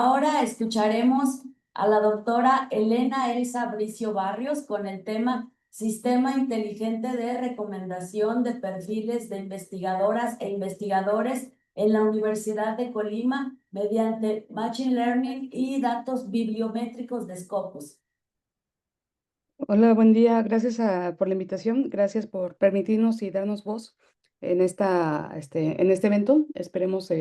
Ahora escucharemos a la doctora Elena Elsa Bricio Barrios con el tema Sistema Inteligente de Recomendación de Perfiles de Investigadoras e Investigadores en la Universidad de Colima mediante Machine Learning y datos bibliométricos de Scopus. Hola, buen día. Gracias por la invitación. Gracias por permitirnos y darnos voz en en este evento. Esperemos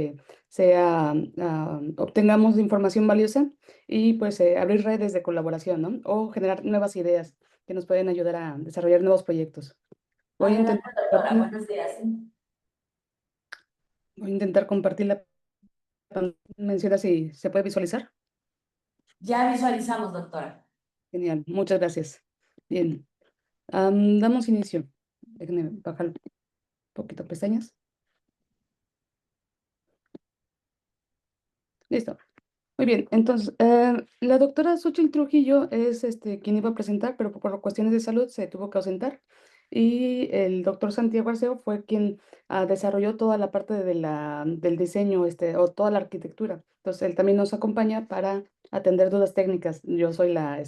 obtengamos información valiosa y pues abrir redes de colaboración, ¿no? O generar nuevas ideas que nos pueden ayudar a desarrollar nuevos proyectos. Voy a Adelante, intentar doctora. compartir, Buenos días. voy a intentar compartir la menciona si se puede visualizar. Ya visualizamos, doctora. Genial, muchas gracias. Bien, damos inicio. Déjenme bajar un poquito pestañas. Listo. Muy bien, entonces, la doctora Xochitl Trujillo es quien iba a presentar, pero por cuestiones de salud se tuvo que ausentar. Y el doctor Santiago Arceo fue quien desarrolló toda la parte del diseño, o toda la arquitectura. Entonces, él también nos acompaña para atender dudas técnicas. Yo soy la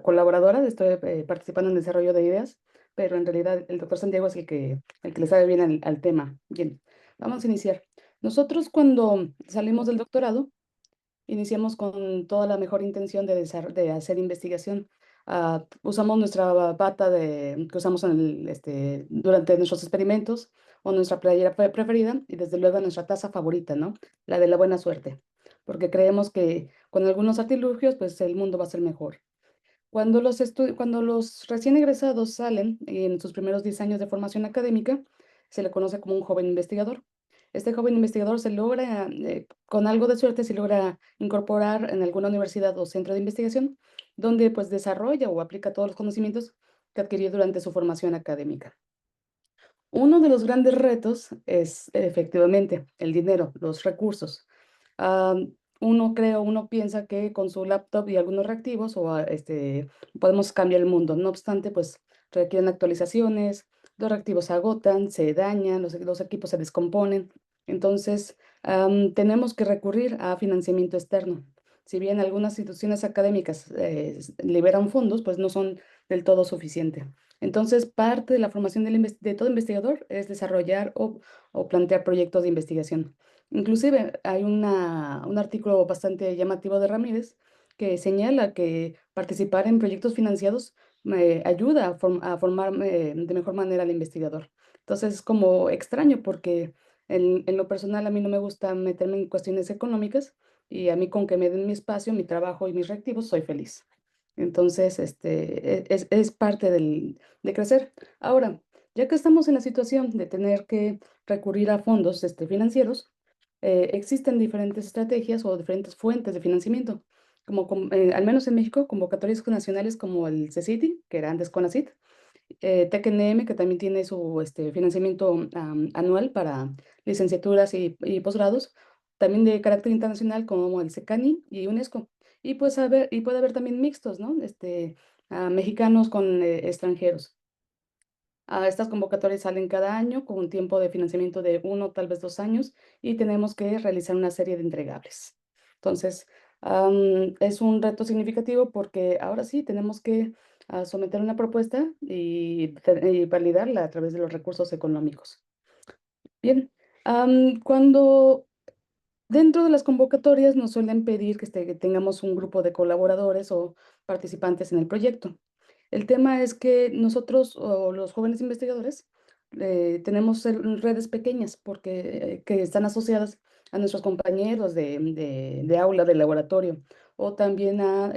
colaboradora, estoy participando en el desarrollo de ideas, pero en realidad el doctor Santiago es el que le sabe bien al tema. Bien, vamos a iniciar. Nosotros cuando salimos del doctorado, iniciamos con toda la mejor intención de hacer investigación. Usamos nuestra bata que usamos durante nuestros experimentos o nuestra playera preferida y desde luego nuestra taza favorita, ¿no? La de la buena suerte, porque creemos que con algunos artilugios, pues el mundo va a ser mejor. Cuando los recién egresados salen en sus primeros 10 años de formación académica, se le conoce como un joven investigador. Este joven investigador con algo de suerte, se logra incorporar en alguna universidad o centro de investigación, donde pues desarrolla o aplica todos los conocimientos que adquirió durante su formación académica. Uno de los grandes retos es efectivamente el dinero, los recursos. Uno piensa que con su laptop y algunos reactivos podemos cambiar el mundo. No obstante, pues requieren actualizaciones, los reactivos se agotan, se dañan, los equipos se descomponen. Entonces, tenemos que recurrir a financiamiento externo. Si bien algunas instituciones académicas liberan fondos, pues no son del todo suficientes. Entonces, parte de la formación de todo investigador es desarrollar o plantear proyectos de investigación. Inclusive hay un artículo bastante llamativo de Ramírez que señala que participar en proyectos financiados ayuda a formar de mejor manera al investigador. Entonces, es como extraño porque en lo personal a mí no me gusta meterme en cuestiones económicas y a mí con que me den mi espacio, mi trabajo y mis reactivos, soy feliz. Entonces, es parte de crecer. Ahora, ya que estamos en la situación de tener que recurrir a fondos financieros, existen diferentes estrategias o diferentes fuentes de financiamiento, al menos en México, convocatorias nacionales como el CECITI, que era antes CONACYT, TECNM, que también tiene su financiamiento anual para licenciaturas y posgrados, también de carácter internacional como el SECANI y UNESCO. Y puede haber también mixtos, ¿no? Mexicanos con extranjeros. Estas convocatorias salen cada año con un tiempo de financiamiento de 1, tal vez 2 años, y tenemos que realizar una serie de entregables. Entonces, es un reto significativo porque ahora sí tenemos que someter una propuesta y validarla a través de los recursos económicos. Bien, cuando dentro de las convocatorias nos suelen pedir que tengamos un grupo de colaboradores o participantes en el proyecto. El tema es que nosotros, o los jóvenes investigadores, tenemos redes pequeñas que están asociadas a nuestros compañeros de aula, de laboratorio, o también a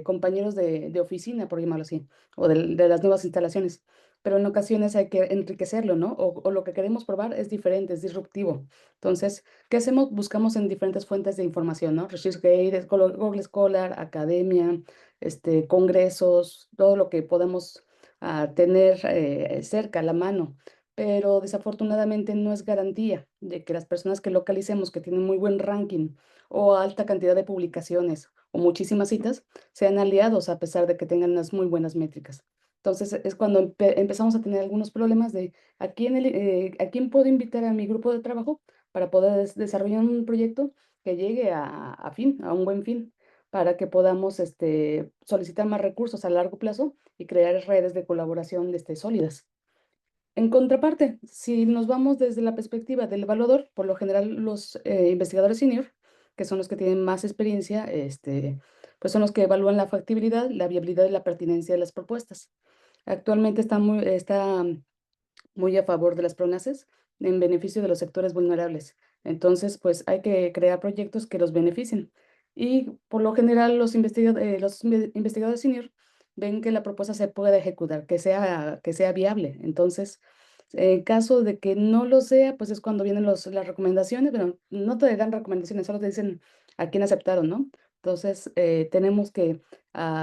compañeros de oficina, por llamarlo así, o de las nuevas instalaciones. Pero en ocasiones hay que enriquecerlo, ¿no? O lo que queremos probar es diferente, es disruptivo. Entonces, ¿qué hacemos? Buscamos en diferentes fuentes de información, ¿no? ResearchGate, Google Scholar, academia, congresos, todo lo que podemos tener cerca, a la mano. Pero desafortunadamente no es garantía de que las personas que localicemos, que tienen muy buen ranking o alta cantidad de publicaciones o muchísimas citas, sean aliados a pesar de que tengan unas muy buenas métricas. Entonces es cuando empezamos a tener algunos problemas de a quién puedo invitar a mi grupo de trabajo para poder desarrollar un proyecto que llegue a un buen fin, para que podamos solicitar más recursos a largo plazo y crear redes de colaboración sólidas. En contraparte, si nos vamos desde la perspectiva del evaluador, por lo general los investigadores senior, que son los que tienen más experiencia, pues son los que evalúan la factibilidad, la viabilidad y la pertinencia de las propuestas. Actualmente está muy a favor de las PRONACES en beneficio de los sectores vulnerables. Entonces, pues hay que crear proyectos que los beneficien. Y por lo general los investigadores senior ven que la propuesta se pueda ejecutar, que sea viable. Entonces, en caso de que no lo sea, pues es cuando vienen las recomendaciones, pero no te dan recomendaciones, solo te dicen a quién aceptaron, ¿no? Entonces, tenemos que,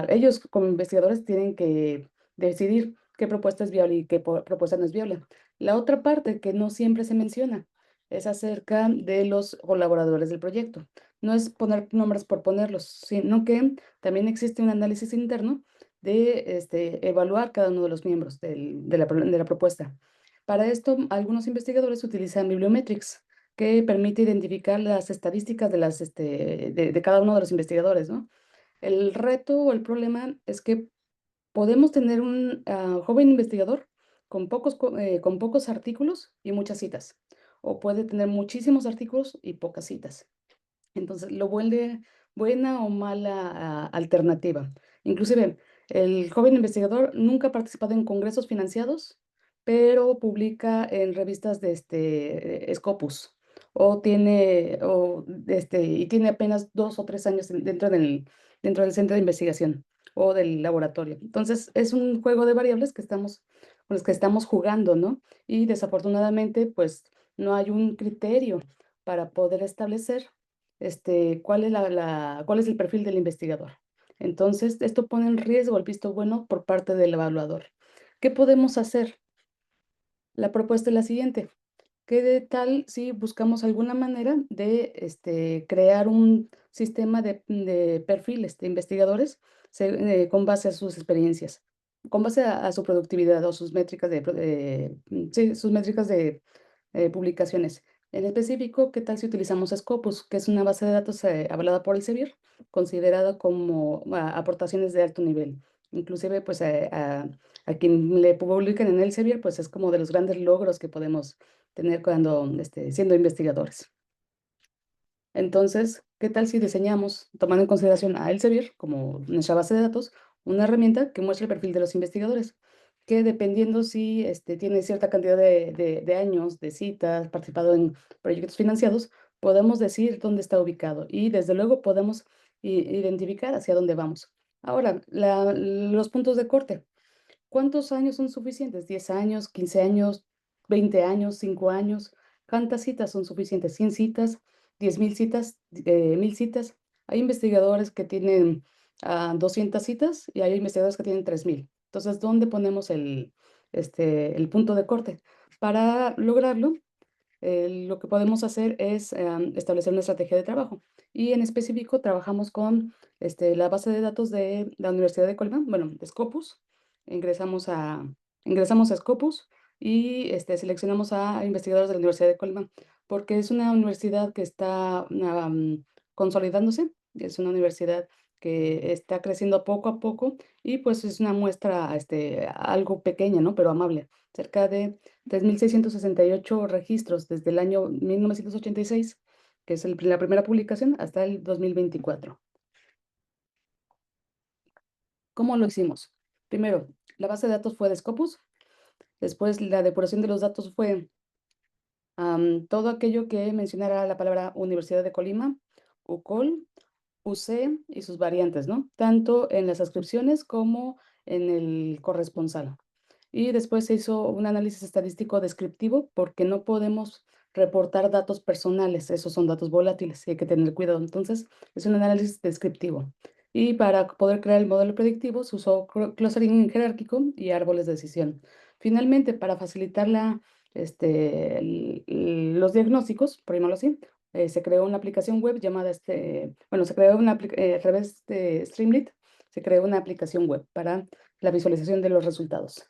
ellos como investigadores tienen que decidir qué propuesta es viable y qué propuesta no es viable. La otra parte que no siempre se menciona es acerca de los colaboradores del proyecto. No es poner nombres por ponerlos, sino que también existe un análisis interno de evaluar cada uno de los miembros de la propuesta. Para esto, algunos investigadores utilizan bibliometrics, que permite identificar las estadísticas de cada uno de los investigadores, ¿no? El reto o el problema es que podemos tener un joven investigador con pocos artículos y muchas citas, o puede tener muchísimos artículos y pocas citas. Entonces, lo vuelve buena o mala alternativa. Inclusive, el joven investigador nunca ha participado en congresos financiados, pero publica en revistas de Scopus, y tiene apenas 2 o 3 años dentro del centro de investigación o del laboratorio. Entonces, es un juego de variables con los que estamos jugando, ¿no? Y desafortunadamente, pues, no hay un criterio para poder establecer cuál es el perfil del investigador. Entonces, esto pone en riesgo el visto bueno por parte del evaluador. ¿Qué podemos hacer? La propuesta es la siguiente. ¿Qué tal si buscamos alguna manera de crear un sistema de perfiles de investigadores con base a sus experiencias, con base a su productividad o sus métricas sí, sus métricas de publicaciones? En específico, ¿qué tal si utilizamos Scopus, que es una base de datos avalada por el CEBIR, considerada como aportaciones de alto nivel? Inclusive, pues a quien le publican en el CEBIR, pues es como de los grandes logros que podemos tener cuando siendo investigadores. Entonces, ¿qué tal si diseñamos, tomando en consideración a Elsevier como nuestra base de datos, una herramienta que muestre el perfil de los investigadores? Que dependiendo si tiene cierta cantidad de años, de citas, participado en proyectos financiados, podemos decir dónde está ubicado y desde luego podemos identificar hacia dónde vamos. Ahora, los puntos de corte. ¿Cuántos años son suficientes? ¿10 años, 15 años, 20 años, 5 años? ¿Cuántas citas son suficientes? ¿100 citas? ¿10,000 citas? ¿1,000 citas? Hay investigadores que tienen 200 citas y hay investigadores que tienen 3,000. Entonces, ¿dónde ponemos el punto de corte? Para lograrlo, lo que podemos hacer es establecer una estrategia de trabajo. Y en específico trabajamos con la base de datos de la Universidad de Colima, bueno, de Scopus. Ingresamos a, ingresamos a Scopus y seleccionamos a investigadores de la Universidad de Colima, porque es una universidad que está consolidándose, es una universidad que está creciendo poco a poco y pues es una muestra algo pequeña, ¿no? Pero amable. Cerca de 3,668 registros desde el año 1986, que es la primera publicación, hasta el 2024. ¿Cómo lo hicimos? Primero, la base de datos fue de Scopus. Después, la depuración de los datos fue todo aquello que mencionara la palabra Universidad de Colima, UCOL, UC y sus variantes, ¿no? Tanto en las ascripciones como en el corresponsal. Y después se hizo un análisis estadístico descriptivo porque no podemos reportar datos personales, esos son datos volátiles y hay que tener cuidado. Entonces, es un análisis descriptivo. Y para poder crear el modelo predictivo se usó clustering jerárquico y árboles de decisión. Finalmente, para facilitar los diagnósticos, por llamarlo así, se creó una aplicación web llamada, bueno, se creó a través de Streamlit, se creó una aplicación web para la visualización de los resultados.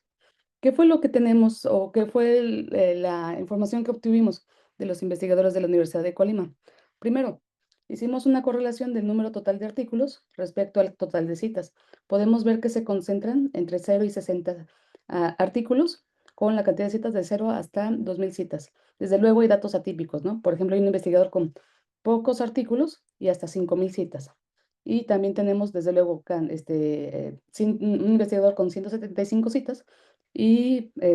¿Qué fue lo que tenemos o qué fue la información que obtuvimos de los investigadores de la Universidad de Colima? Primero, Hicimos una correlación del número total de artículos respecto al total de citas. Podemos ver que se concentran entre 0 y 60 artículos, con la cantidad de citas de 0 hasta 2000 citas. Desde luego hay datos atípicos, ¿no? Por ejemplo, hay un investigador con pocos artículos y hasta 5000 citas. Y también tenemos, desde luego, un investigador con 175 citas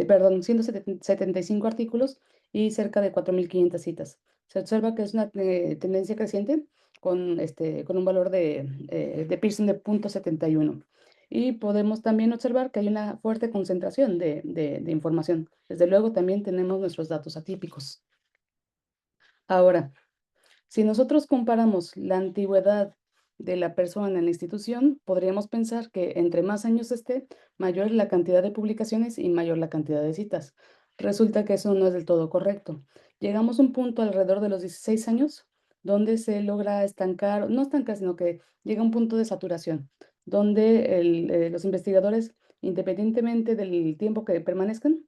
perdón, 175 artículos y cerca de 4500 citas. Se observa que es una tendencia creciente con un valor de Pearson de 0.71. Y podemos también observar que hay una fuerte concentración de información. Desde luego también tenemos nuestros datos atípicos. Ahora, si nosotros comparamos la antigüedad de la persona en la institución, podríamos pensar que entre más años esté, mayor es la cantidad de publicaciones y mayor la cantidad de citas. Resulta que eso no es del todo correcto. Llegamos a un punto alrededor de los 16 años donde se logra estancar, no estancar, sino que llega a un punto de saturación, donde los investigadores, independientemente del tiempo que permanezcan,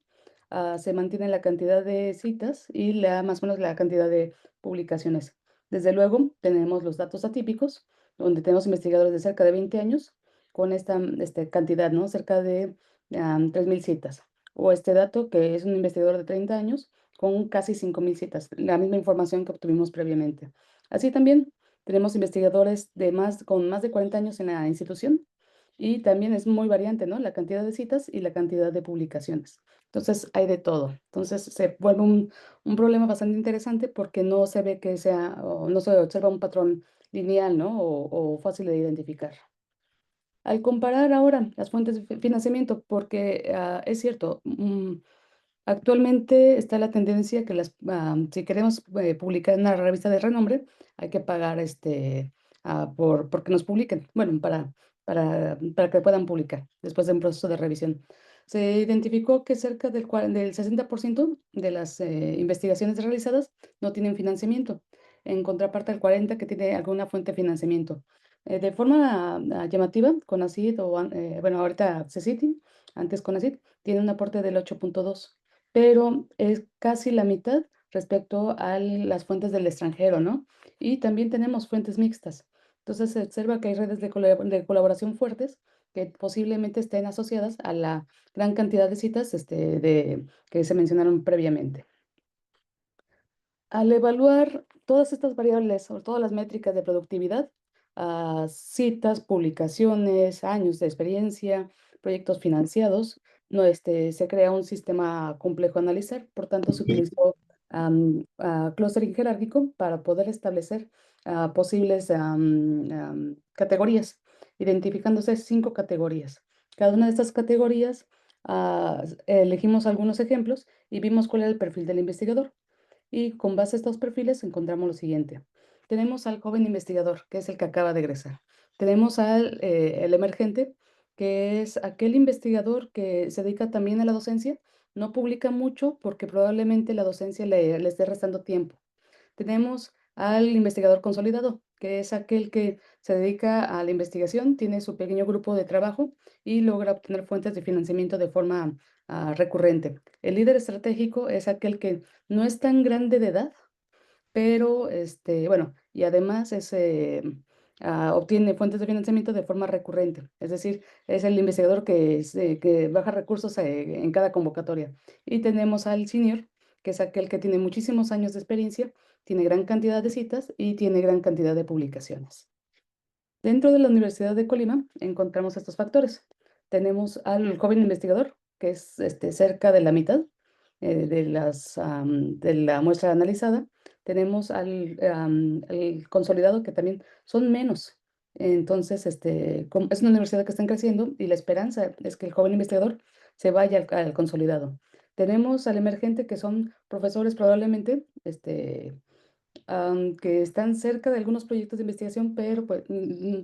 se mantiene la cantidad de citas y más o menos la cantidad de publicaciones. Desde luego, tenemos los datos atípicos, donde tenemos investigadores de cerca de 20 años con esta cantidad, ¿no? Cerca de 3000 citas. O este dato que es un investigador de 30 años con casi 5000 citas, la misma información que obtuvimos previamente. Así también tenemos investigadores con más de 40 años en la institución y también es muy variante, ¿no? La cantidad de citas y la cantidad de publicaciones. Entonces, hay de todo. Entonces, se vuelve un problema bastante interesante porque no se ve que sea, o no se observa un patrón lineal, ¿no? O fácil de identificar. Al comparar ahora las fuentes de financiamiento, porque es cierto, actualmente está la tendencia que si queremos publicar en una revista de renombre, hay que pagar porque nos publiquen, bueno, para que puedan publicar después de un proceso de revisión. Se identificó que cerca del 60% de las investigaciones realizadas no tienen financiamiento, en contraparte al 40% que tiene alguna fuente de financiamiento. De forma llamativa, CONACYT bueno, ahorita CECITI, antes CONACYT, tiene un aporte del 8.2, pero es casi la mitad respecto a las fuentes del extranjero, ¿no? Y también tenemos fuentes mixtas. Entonces se observa que hay redes de colaboración fuertes que posiblemente estén asociadas a la gran cantidad de citas que se mencionaron previamente. Al evaluar todas estas variables, sobre todo las métricas de productividad, citas, publicaciones, años de experiencia, proyectos financiados, no, se crea un sistema complejo a analizar. Por tanto, se utilizó clustering jerárquico para poder establecer posibles categorías, identificándose 5 categorías. Cada una de estas categorías, elegimos algunos ejemplos y vimos cuál era el perfil del investigador. Y con base a estos perfiles encontramos lo siguiente. Tenemos al joven investigador, que es el que acaba de egresar. Tenemos el emergente, que es aquel investigador que se dedica también a la docencia. No publica mucho porque probablemente la docencia le esté restando tiempo. Tenemos al investigador consolidado, que es aquel que se dedica a la investigación, tiene su pequeño grupo de trabajo y logra obtener fuentes de financiamiento de forma recurrente. El líder estratégico es aquel que no es tan grande de edad, pero bueno, y además obtiene fuentes de financiamiento de forma recurrente. Es decir, es el investigador que baja recursos en cada convocatoria. Y tenemos al senior, que es aquel que tiene muchísimos años de experiencia, tiene gran cantidad de citas y tiene gran cantidad de publicaciones. Dentro de la Universidad de Colima encontramos estos factores. Tenemos al joven investigador, que es cerca de la mitad de la muestra analizada. Tenemos al consolidado, que también son menos. Entonces, es una universidad que está creciendo y la esperanza es que el joven investigador se vaya al consolidado. Tenemos al emergente, que son profesores probablemente, que están cerca de algunos proyectos de investigación, pero pues,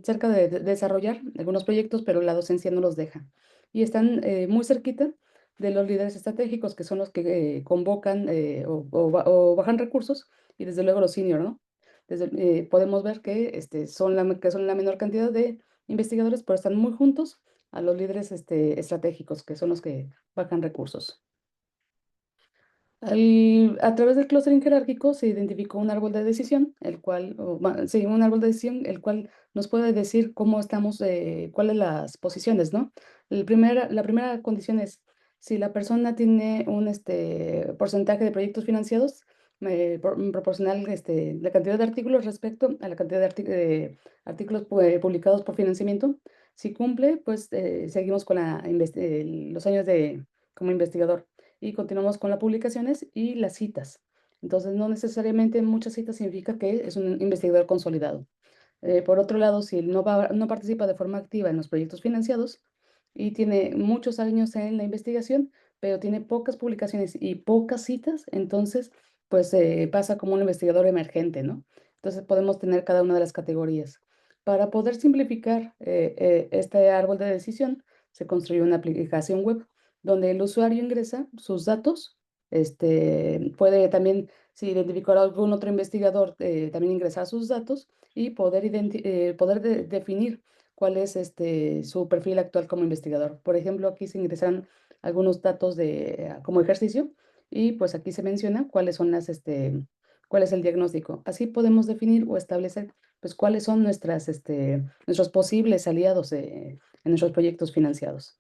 cerca de desarrollar algunos proyectos, pero la docencia no los deja. Y están muy cerquita de los líderes estratégicos, que son los que convocan o bajan recursos, y desde luego los senior, ¿no? Podemos ver que, que son la menor cantidad de investigadores, pero están muy juntos a los líderes estratégicos, que son los que bajan recursos. A través del clustering jerárquico se identificó un árbol de decisión, sí, un árbol de decisión, el cual nos puede decir cómo estamos, cuáles las posiciones, ¿no? La primera condición es si la persona tiene un porcentaje de proyectos financiados proporcional la cantidad de artículos respecto a la cantidad de artículos publicados por financiamiento. Si cumple, pues seguimos con los años como investigador y continuamos con las publicaciones y las citas. Entonces, no necesariamente muchas citas significa que es un investigador consolidado. Por otro lado, si él no participa de forma activa en los proyectos financiados y tiene muchos años en la investigación, pero tiene pocas publicaciones y pocas citas, entonces, pues pasa como un investigador emergente, ¿no? Entonces, podemos tener cada una de las categorías. Para poder simplificar este árbol de decisión, se construyó una aplicación web donde el usuario ingresa sus datos, puede también, si identificó a algún otro investigador, también ingresar sus datos y poder definir cuál es su perfil actual como investigador. Por ejemplo, aquí se ingresan algunos datos como ejercicio y pues aquí se menciona cuál es el diagnóstico. Así podemos definir o establecer pues cuáles son nuestros posibles aliados en nuestros proyectos financiados.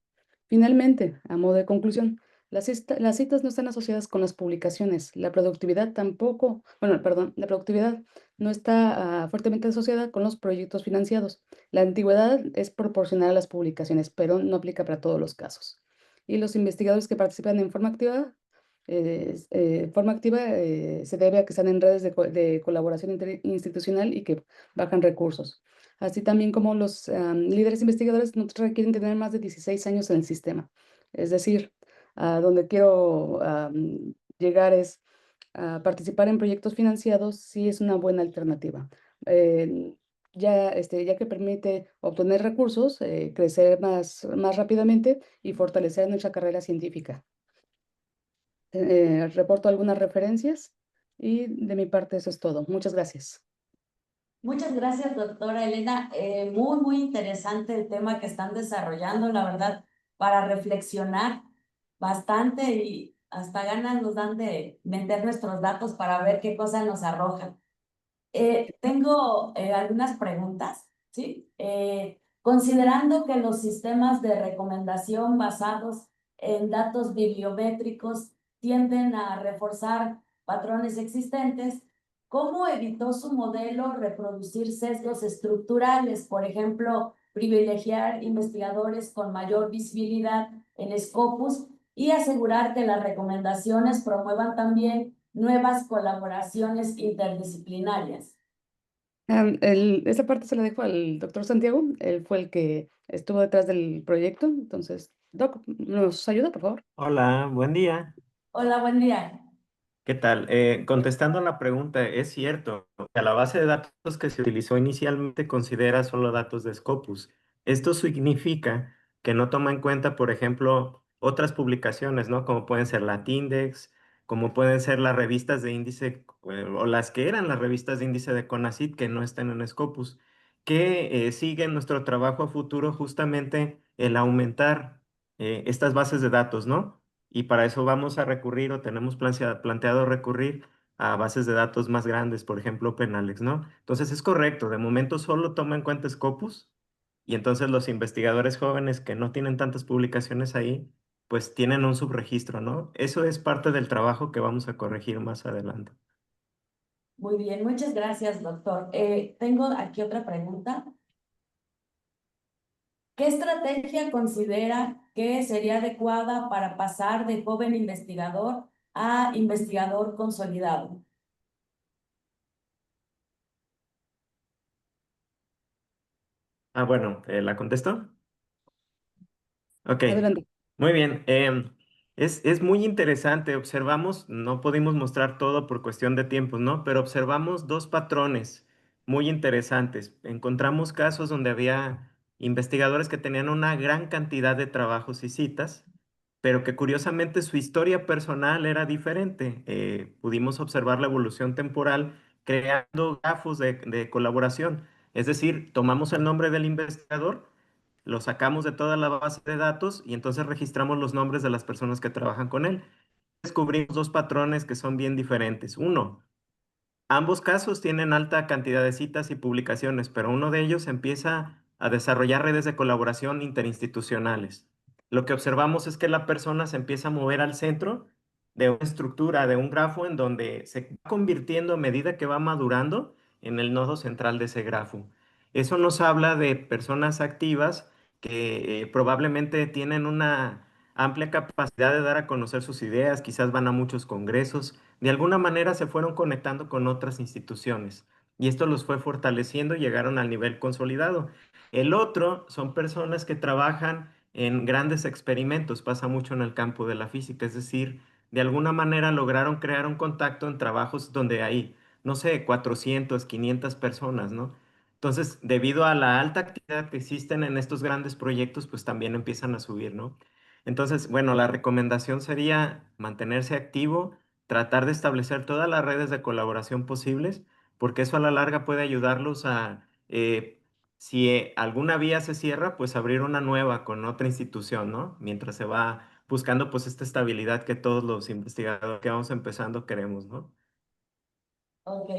Finalmente, a modo de conclusión, las citas no están asociadas con las publicaciones. La productividad tampoco, bueno, perdón, la productividad no está fuertemente asociada con los proyectos financiados. La antigüedad es proporcional a las publicaciones, pero no aplica para todos los casos. Y los investigadores que participan en forma activa se debe a que están en redes de colaboración institucional y que bajan recursos. Así también como los líderes investigadores no requieren tener más de 16 años en el sistema. Es decir, a donde quiero llegar es participar en proyectos financiados sí es una buena alternativa. Eh, ya que permite obtener recursos, crecer más rápidamente y fortalecer nuestra carrera científica. Reporto algunas referencias y de mi parte eso es todo. Muchas gracias. Muchas gracias, doctora Elena. Muy, muy interesante el tema que están desarrollando, la verdad, para reflexionar bastante y hasta ganas nos dan de meter nuestros datos para ver qué cosa nos arrojan. Tengo algunas preguntas, ¿sí? Considerando que los sistemas de recomendación basados en datos bibliométricos tienden a reforzar patrones existentes, ¿cómo evitó su modelo reproducir sesgos estructurales? Por ejemplo, privilegiar investigadores con mayor visibilidad en Scopus y asegurar que las recomendaciones promuevan también nuevas colaboraciones interdisciplinarias. Esa parte se la dejo al doctor Santiago. Él fue el que estuvo detrás del proyecto. Entonces, Doc, ¿nos ayuda, por favor? Hola, buen día. Hola, buen día. ¿Qué tal? Contestando a la pregunta, es cierto que la base de datos que se utilizó inicialmente considera solo datos de Scopus. Esto significa que no toma en cuenta, por ejemplo, otras publicaciones, ¿no? Como pueden ser Latindex, como pueden ser las revistas de índice, o las que eran las revistas de índice de CONACYT que no están en Scopus, que siguen nuestro trabajo a futuro justamente el aumentar estas bases de datos, ¿no? Y para eso vamos a recurrir o tenemos planteado recurrir a bases de datos más grandes, por ejemplo, Penalex, ¿no? Entonces es correcto, de momento solo toma en cuenta Scopus y entonces los investigadores jóvenes que no tienen tantas publicaciones ahí, pues tienen un subregistro, ¿no? Eso es parte del trabajo que vamos a corregir más adelante. Muy bien, muchas gracias, doctor. Tengo aquí otra pregunta. ¿Qué estrategia considera que sería adecuada para pasar de joven investigador a investigador consolidado? Ah, bueno, ¿la contesto? Ok, Adelante. muy bien. Es muy interesante. Observamos, no pudimos mostrar todo por cuestión de tiempos, ¿no? Pero observamos dos patrones muy interesantes. Encontramos casos donde había investigadores que tenían una gran cantidad de trabajos y citas, pero que curiosamente su historia personal era diferente. Pudimos observar la evolución temporal creando grafos de colaboración. Es decir, tomamos el nombre del investigador, lo sacamos de toda la base de datos y entonces registramos los nombres de las personas que trabajan con él. descubrimos dos patrones que son bien diferentes. Uno, ambos casos tienen alta cantidad de citas y publicaciones, pero uno de ellos empieza a desarrollar redes de colaboración interinstitucionales. Lo que observamos es que la persona se empieza a mover al centro de una estructura, de un grafo en donde se va convirtiendo a medida que va madurando en el nodo central de ese grafo. Eso nos habla de personas activas que probablemente tienen una amplia capacidad de dar a conocer sus ideas, quizás van a muchos congresos, de alguna manera se fueron conectando con otras instituciones y esto los fue fortaleciendo y llegaron al nivel consolidado. El otro son personas que trabajan en grandes experimentos, pasa mucho en el campo de la física, es decir, de alguna manera lograron crear un contacto en trabajos donde hay, no sé, 400, 500 personas, ¿no? Entonces, debido a la alta actividad que existen en estos grandes proyectos, pues también empiezan a subir, ¿no? Entonces, bueno, la recomendación sería mantenerse activo, tratar de establecer todas las redes de colaboración posibles, porque eso a la larga puede ayudarlos a, si alguna vía se cierra, pues abrir una nueva con otra institución, ¿no? Mientras se va buscando pues esta estabilidad que todos los investigadores que vamos empezando queremos, ¿no? Ok,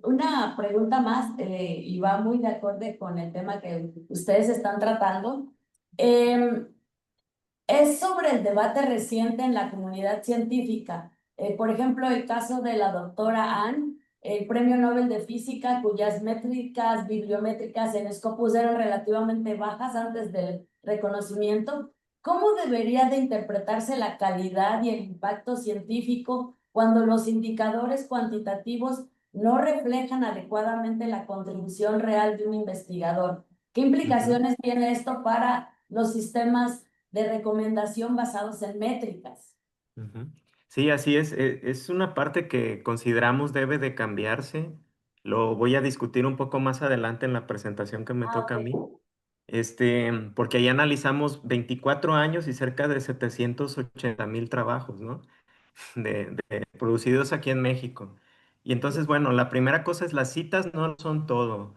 una pregunta más y va muy de acuerdo con el tema que ustedes están tratando. Em, Es sobre el debate reciente en la comunidad científica. Por ejemplo, el caso de la doctora Ann, el premio Nobel de Física, cuyas métricas bibliométricas en Scopus eran relativamente bajas antes del reconocimiento. ¿Cómo debería de interpretarse la calidad y el impacto científico cuando los indicadores cuantitativos no reflejan adecuadamente la contribución real de un investigador? ¿Qué Ujú, implicaciones tiene esto para los sistemas de recomendación basados en métricas? ujú. Sí, así es. Es una parte que consideramos debe de cambiarse. Lo voy a discutir un poco más adelante en la presentación que me Ah, toca a mí. ok. Porque ahí analizamos 24 años y cerca de 780,000 trabajos, ¿no? Producidos aquí en México. Y entonces, bueno, la primera cosa es las citas no son todo.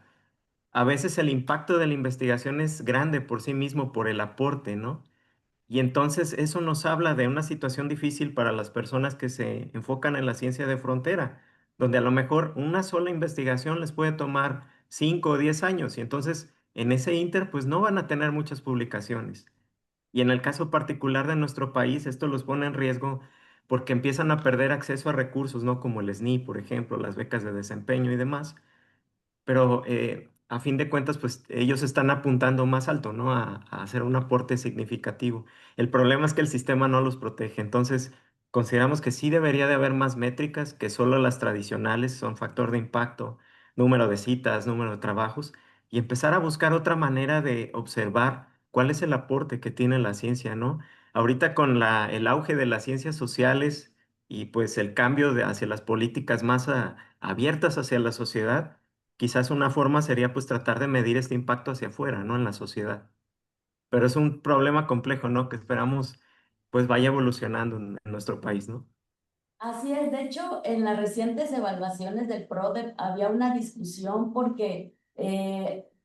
A veces el impacto de la investigación es grande por sí mismo, por el aporte, ¿no? Y entonces eso nos habla de una situación difícil para las personas que se enfocan en la ciencia de frontera, donde a lo mejor una sola investigación les puede tomar 5 o 10 años y entonces en ese inter pues no van a tener muchas publicaciones. Y en el caso particular de nuestro país, esto los pone en riesgo porque empiezan a perder acceso a recursos, ¿no? Como el SNI, por ejemplo, las becas de desempeño y demás, pero a fin de cuentas, pues ellos están apuntando más alto, ¿no? A hacer un aporte significativo. El problema es que el sistema no los protege, entonces consideramos que sí debería de haber más métricas, que solo las tradicionales son factor de impacto, número de citas, número de trabajos, y empezar a buscar otra manera de observar cuál es el aporte que tiene la ciencia, ¿no? Ahorita con el auge de las ciencias sociales y pues el cambio hacia las políticas más abiertas hacia la sociedad, quizás una forma sería pues tratar de medir este impacto hacia afuera, ¿no? En la sociedad. Pero es un problema complejo, ¿no? Que esperamos pues vaya evolucionando en nuestro país, ¿no? Así es, de hecho, en las recientes evaluaciones del PRODEP había una discusión porque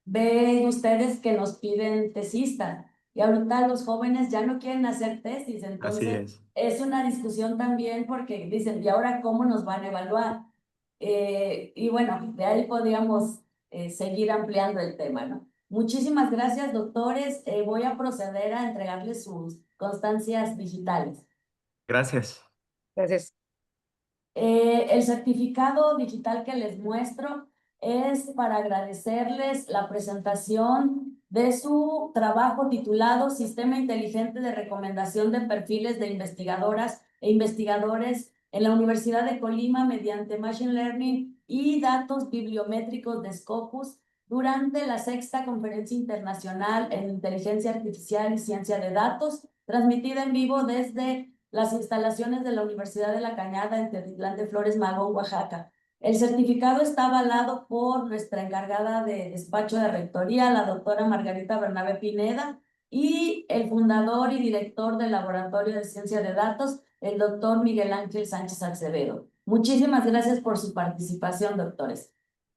ven ustedes que nos piden tesistas y ahorita los jóvenes ya no quieren hacer tesis, Así entonces es. es una discusión también porque dicen, ¿y ahora cómo nos van a evaluar? Y bueno, de ahí podríamos seguir ampliando el tema, ¿no? Muchísimas gracias, doctores. Voy a proceder a entregarles sus constancias digitales. Gracias. Gracias. El certificado digital que les muestro es para agradecerles la presentación de su trabajo titulado Sistema Inteligente de Recomendación de Perfiles de Investigadoras e Investigadores en la Universidad de Colima mediante Machine Learning y datos bibliométricos de Scopus durante la sexta Conferencia Internacional en Inteligencia Artificial y Ciencia de Datos, transmitida en vivo desde las instalaciones de la Universidad de La Cañada en Tetitlán de Flores, Magón, Oaxaca. El certificado está avalado por nuestra encargada de despacho de rectoría, la doctora Margarita Bernabé Pineda, y el fundador y director del Laboratorio de Ciencia de Datos, el doctor Miguel Ángel Sánchez Acevedo. Muchísimas gracias por su participación, doctores.